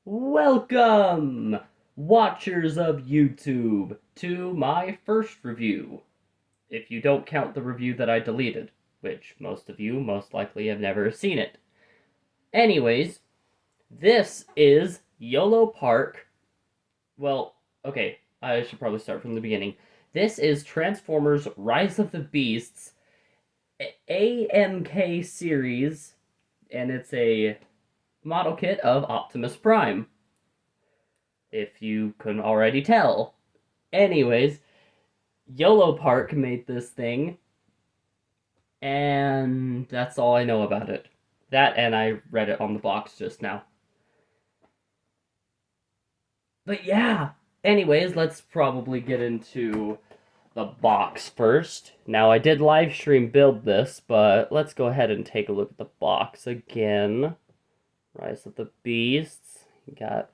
Welcome, watchers of YouTube, to my first review. If you don't count the review that I deleted, which most of you most likely have never seen it. Anyways, this is Yolopark. Well, okay, I should probably start from the beginning. This is Transformers Rise of the Beasts AMK series, and it's a model kit of Optimus Prime, if you couldn't already tell. Anyways, Yolopark made this thing, and that's all I know about it. That, and I read it on the box just now. But yeah, anyways, let's probably get into the box first. Now, I did live stream build this, but let's go ahead and take a look at the box again. Rise of the Beasts. You got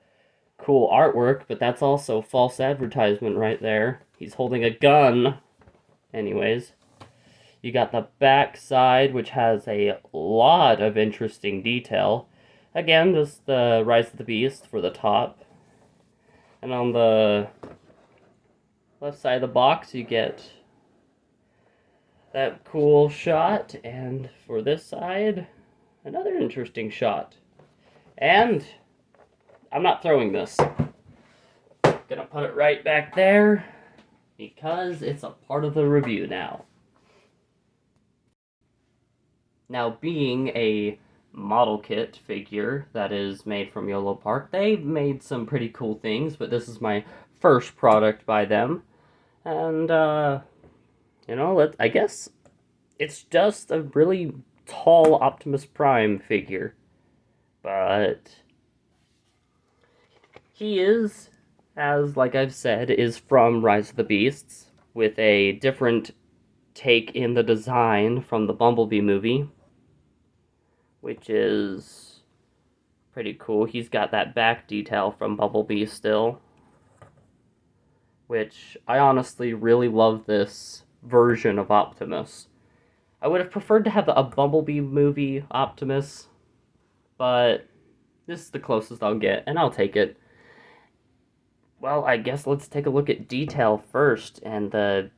cool artwork, but that's also false advertisement right there. He's holding a gun. Anyways, you got the back side, which has a lot of interesting detail. Again, just the Rise of the Beast for the top. And on the left side of the box, you get that cool shot. And for this side, another interesting shot. And I'm not throwing this. Gonna put it right back there because it's a part of the review now. Now, being a model kit figure that is made from Yolopark, they've made some pretty cool things, but this is my first product by them. And, I guess it's just a really tall Optimus Prime figure. But he is, like I've said, is from Rise of the Beasts, with a different take in the design from the Bumblebee movie, which is pretty cool. He's got that back detail from Bumblebee still, which I honestly really love this version of Optimus. I would have preferred to have a Bumblebee movie Optimus, but this is the closest I'll get, and I'll take it. Well, I guess let's take a look at detail first, and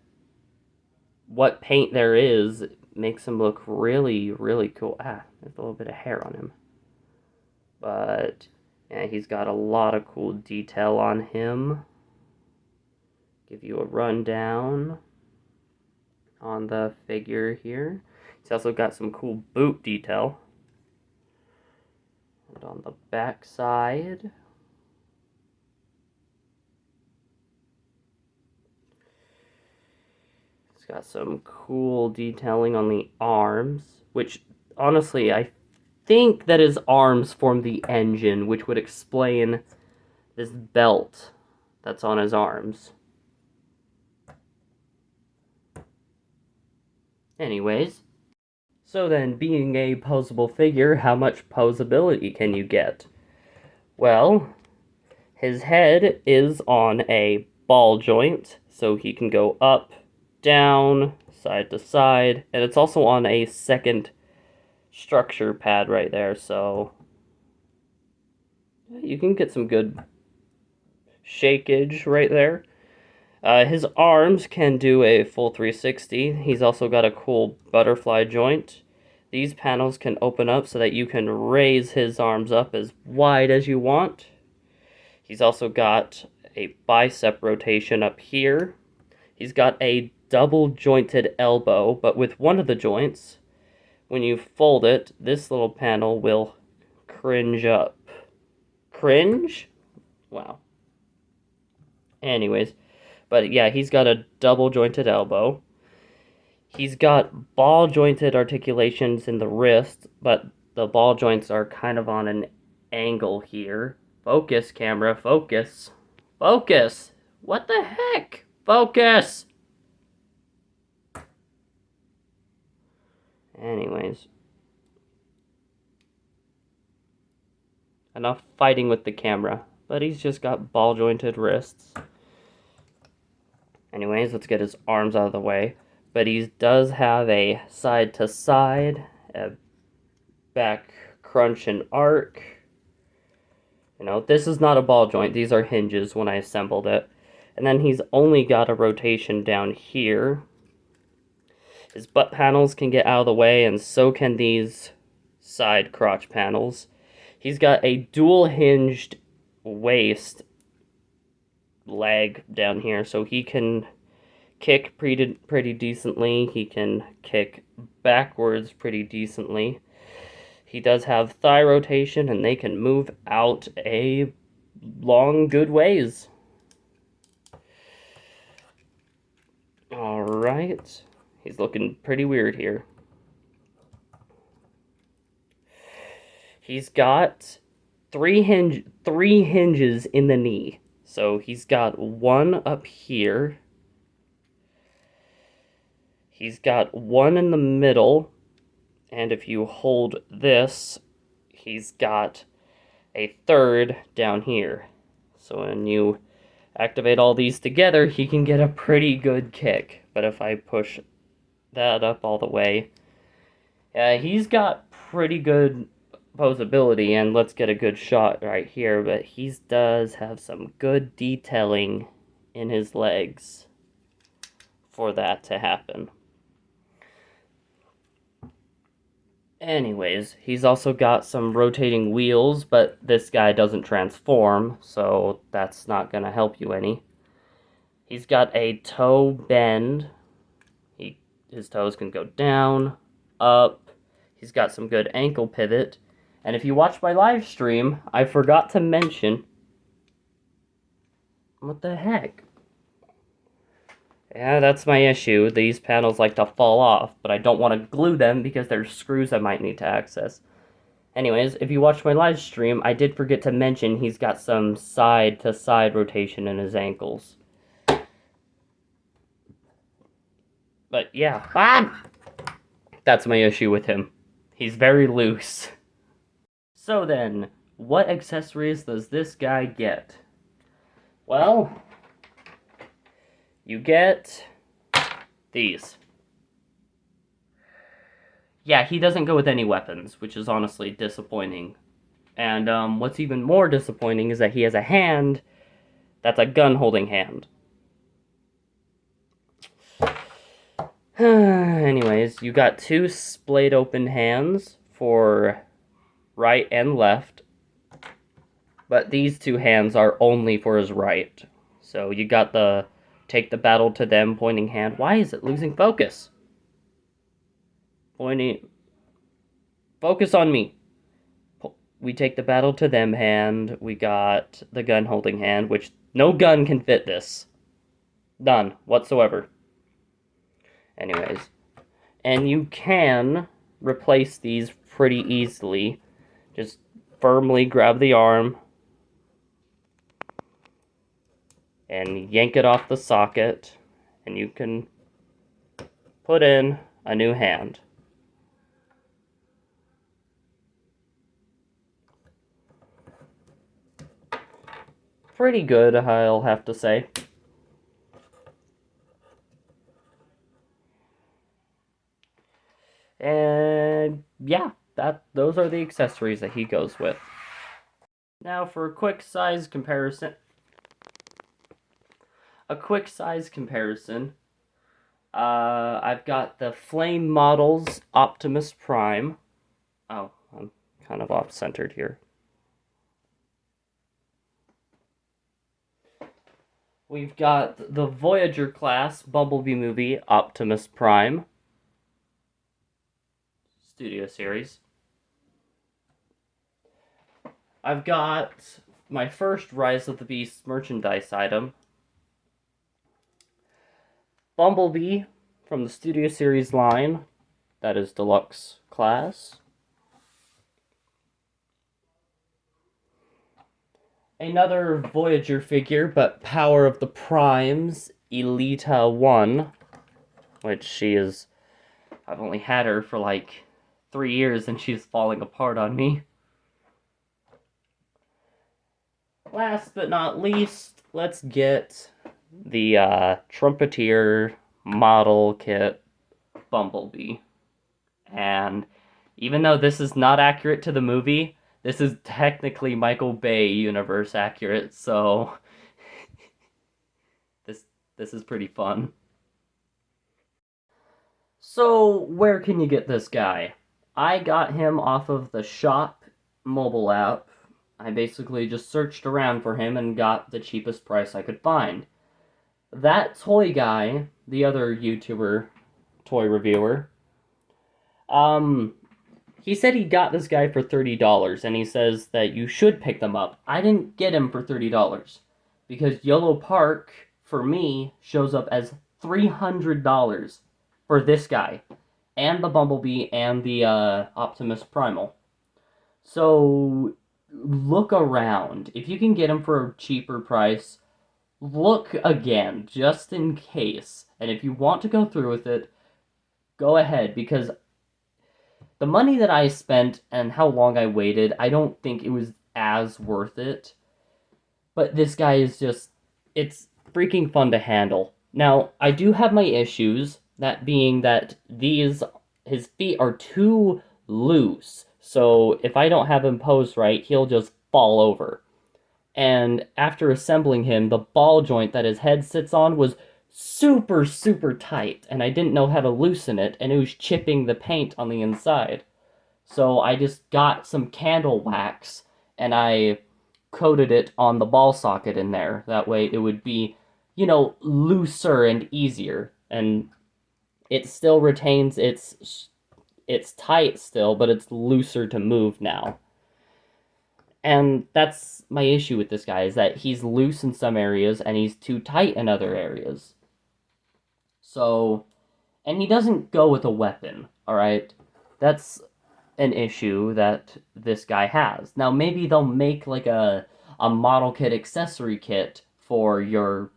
what paint there is makes him look really, really cool. There's a little bit of hair on him. But, yeah, he's got a lot of cool detail on him. Give you a rundown on the figure here. He's also got some cool boot detail. And on the back side, it's got some cool detailing on the arms, which honestly I think that his arms form the engine, which would explain this belt that's on his arms. Anyways, so then, being a posable figure, how much posability can you get? Well, his head is on a ball joint, so he can go up, down, side to side, and it's also on a second structure pad right there, so you can get some good shakeage right there. His arms can do a full 360. He's also got a cool butterfly joint. These panels can open up so that you can raise his arms up as wide as you want. He's also got a bicep rotation up here. He's got a double jointed elbow, but with one of the joints, when you fold it, this little panel will cringe up. Cringe? Wow. Anyways, but yeah, he's got a double jointed elbow. He's got ball jointed articulations in the wrist, but the ball joints are kind of on an angle here. Focus, camera, focus. Focus! What the heck? Focus! Anyways. Enough fighting with the camera, but he's just got ball jointed wrists. Anyways, let's get his arms out of the way. But he does have a side to side, a back crunch and arc, You know, this is not a ball joint. These are hinges when I assembled it. And then he's only got a rotation down here. His butt panels can get out of the way, and so can these side crotch panels. He's got a dual hinged waist leg down here, so he can kick pretty decently. He can kick backwards pretty decently. He does have thigh rotation, and they can move out a long, good ways. Alright. He's looking pretty weird here. He's got three hinges in the knee. So he's got one up here. He's got one in the middle. And if you hold this, he's got a third down here. So when you activate all these together, he can get a pretty good kick. But if I push that up all the way, he's got pretty good posability, and let's get a good shot right here, but he does have some good detailing in his legs for that to happen. Anyways, he's also got some rotating wheels, but this guy doesn't transform, so that's not going to help you any. He's got a toe bend. His toes can go down, up. He's got some good ankle pivot. And if you watch my live stream, I forgot to mention... What the heck? Yeah, that's my issue. These panels like to fall off, but I don't want to glue them because there's screws I might need to access. Anyways, if you watch my live stream, I did forget to mention he's got some side-to-side rotation in his ankles. But yeah, that's my issue with him. He's very loose. So then, what accessories does this guy get? Well, you get these. Yeah, he doesn't go with any weapons, which is honestly disappointing. And what's even more disappointing is that he has a hand that's a gun-holding hand. Anyways, you got two splayed open hands for right and left, but these two hands are only for his right. So you got the take the battle to them pointing hand. Why is it losing focus? Pointing. Focus on me. We take the battle to them hand. We got the gun holding hand, which no gun can fit this. None whatsoever. Anyways. And you can replace these pretty easily. Just firmly grab the arm and yank it off the socket, and you can put in a new hand. Pretty good, I'll have to say. And yeah, those are the accessories that he goes with. Now for a quick size comparison. I've got the Flame Models Optimus Prime. Oh, I'm kind of off-centered here. We've got the Voyager class Bumblebee movie Optimus Prime. Studio series. I've got my first Rise of the Beasts merchandise item. Bumblebee from the Studio Series line. That is deluxe class. Another Voyager figure, but Power of the Primes, Elita 1. Which she is... I've only had her for like 3 years and she's falling apart on me. Last but not least, let's get the Trumpeter model kit Bumblebee. And even though this is not accurate to the movie, This is technically Michael Bay universe accurate, so this this is pretty fun. So, where can you get this guy? I got him off of the Shop mobile app. I basically just searched around for him and got the cheapest price I could find. That toy guy, the other YouTuber toy reviewer, um, he said he got this guy for $30, and he says that you should pick them up. I didn't get him for $30 because Yolopark for me shows up as $300 for this guy, and the Bumblebee and the Optimus Primal. So look around. If you can get him for a cheaper price, look again, just in case. And if you want to go through with it, go ahead, because the money that I spent and how long I waited, I don't think it was as worth it. But this guy is just, it's freaking fun to handle. Now, I do have my issues, that being that his feet are too loose. So if I don't have him posed right, he'll just fall over. And after assembling him, the ball joint that his head sits on was super, super tight, and I didn't know how to loosen it, and it was chipping the paint on the inside. So I just got some candle wax, and I coated it on the ball socket in there. That way it would be, looser and easier. And it still retains it's tight still, but it's looser to move now. And that's my issue with this guy, is that he's loose in some areas and he's too tight in other areas. So, and he doesn't go with a weapon, alright? That's an issue that this guy has. Now, maybe they'll make like a model kit accessory kit for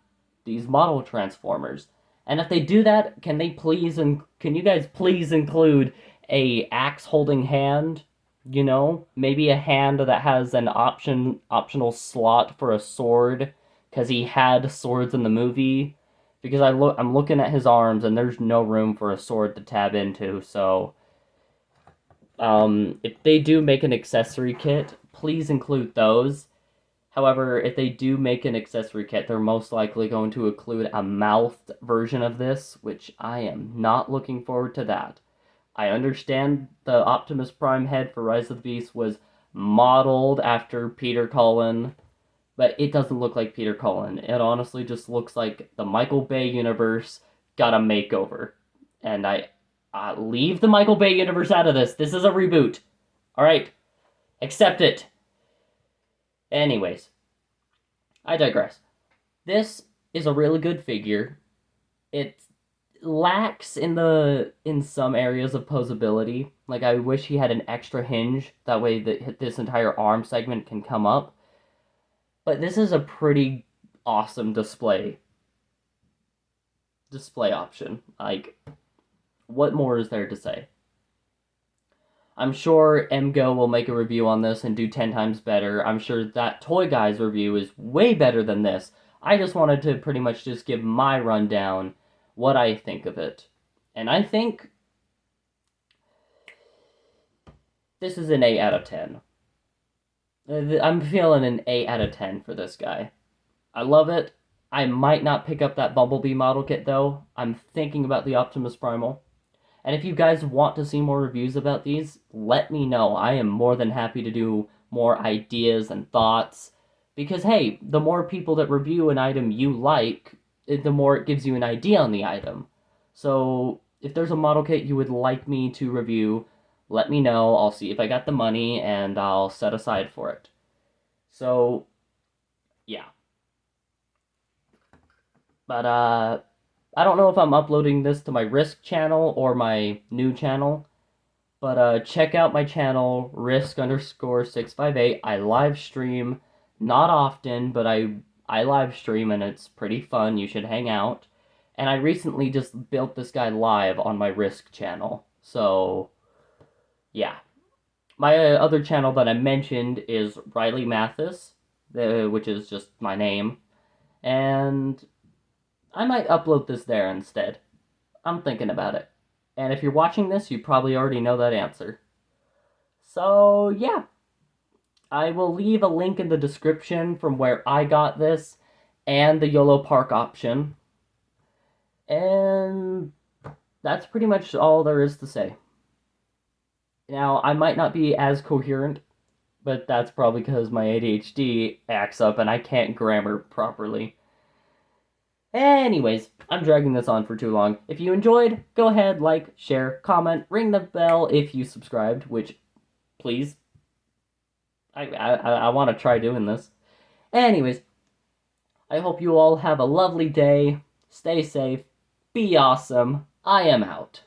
these model transformers. And if they do that, can you guys please include a axe holding hand? Maybe a hand that has an optional slot for a sword, because he had swords in the movie. Because I'm looking at his arms and there's no room for a sword to tab into. So, if they do make an accessory kit, please include those. However, if they do make an accessory kit, they're most likely going to include a mouthed version of this, which I am not looking forward to that. I understand the Optimus Prime head for Rise of the Beast was modeled after Peter Cullen, but it doesn't look like Peter Cullen. It honestly just looks like the Michael Bay universe got a makeover. And I leave the Michael Bay universe out of this. This is a reboot. Alright? Accept it. Anyways, I digress. This is a really good figure. It lacks in some areas of posability. Like, I wish he had an extra hinge, that way that this entire arm segment can come up. But this is a pretty awesome display option. Like, what more is there to say? I'm sure MGO will make a review on this and do 10 times better. I'm sure that Toy Guy's review is way better than this. I just wanted to pretty much just give my rundown, what I think of it. And I think this is an 8 out of 10. I'm feeling an 8 out of 10 for this guy. I love it. I might not pick up that Bumblebee model kit, though. I'm thinking about the Optimus Primal. And if you guys want to see more reviews about these, let me know. I am more than happy to do more ideas and thoughts. Because, hey, the more people that review an item you like, the more it gives you an idea on the item. So, if there's a model kit you would like me to review, let me know. I'll see if I got the money, and I'll set aside for it. So, yeah. But, I don't know if I'm uploading this to my Risk channel or my new channel, but check out my channel, Risk_658. I live stream, not often, but I live stream and it's pretty fun. You should hang out. And I recently just built this guy live on my Risk channel. So, yeah. My other channel that I mentioned is Riley Mathis, which is just my name. And I might upload this there instead. I'm thinking about it. And if you're watching this, you probably already know that answer. So, yeah. I will leave a link in the description from where I got this and the Yolopark option. And that's pretty much all there is to say. Now, I might not be as coherent, but that's probably because my ADHD acts up and I can't grammar properly. Anyways, I'm dragging this on for too long. If you enjoyed, go ahead, like, share, comment, ring the bell if you subscribed, which, please. I want to try doing this. Anyways, I hope you all have a lovely day. Stay safe. Be awesome. I am out.